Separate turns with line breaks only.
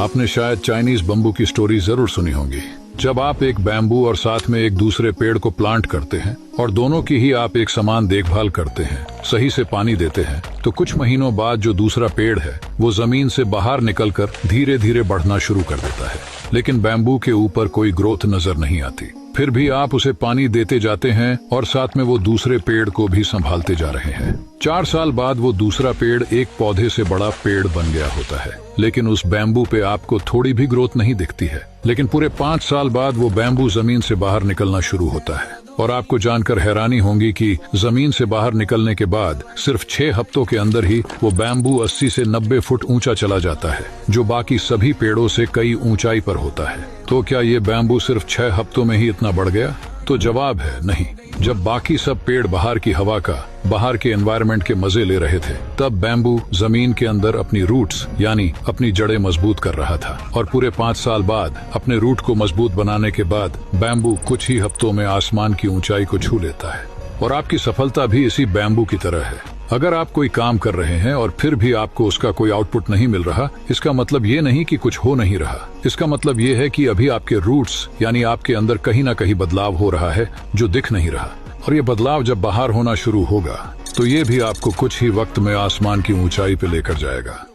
आपने शायद Chinese bamboo की स्टोरी जरूर सुनी होगी। जब आप एक बैम्बू और साथ में एक दूसरे पेड़ को प्लांट करते हैं और दोनों की ही आप एक समान देखभाल करते हैं, सही से पानी देते हैं, तो कुछ महीनों बाद जो दूसरा पेड़ है वो जमीन से बाहर निकलकर धीरे धीरे बढ़ना शुरू कर देता है। लेकिन बैम्बू के ऊपर कोई ग्रोथ नजर नहीं आती। फिर भी आप उसे पानी देते जाते हैं और साथ में वो दूसरे पेड़ को भी संभालते जा रहे हैं। 4 साल बाद वो दूसरा पेड़ एक पौधे से बड़ा पेड़ बन गया होता है, लेकिन उस बैम्बू पे आपको थोड़ी भी ग्रोथ नहीं दिखती है। लेकिन पूरे 5 साल बाद वो बैम्बू जमीन से बाहर निकलना शुरू होता है और आपको जानकर हैरानी होगी कि जमीन से बाहर निकलने के बाद सिर्फ 6 हफ्तों के अंदर ही वो बैम्बू 80 से 90 फुट ऊंचा चला जाता है, जो बाकी सभी पेड़ों से कई ऊंचाई पर होता है। तो क्या ये बैम्बू सिर्फ 6 हफ्तों में ही इतना बढ़ गया? तो जवाब है नहीं। जब बाकी सब पेड़ बाहर की हवा का, बाहर के एनवायरनमेंट के मजे ले रहे थे, तब बैम्बू जमीन के अंदर अपनी रूट्स यानी अपनी जड़ें मजबूत कर रहा था। और पूरे 5 साल बाद अपने रूट को मजबूत बनाने के बाद बैम्बू कुछ ही हफ्तों में आसमान की ऊंचाई को छू लेता है। और आपकी सफलता भी इसी बैम्बू की तरह है। अगर आप कोई काम कर रहे हैं और फिर भी आपको उसका कोई आउटपुट नहीं मिल रहा, इसका मतलब ये नहीं कि कुछ हो नहीं रहा। इसका मतलब ये है कि अभी आपके रूट्स यानी आपके अंदर कहीं ना कहीं बदलाव हो रहा है जो दिख नहीं रहा। और ये बदलाव जब बाहर होना शुरू होगा तो ये भी आपको कुछ ही वक्त में आसमान की ऊंचाई पे लेकर जाएगा।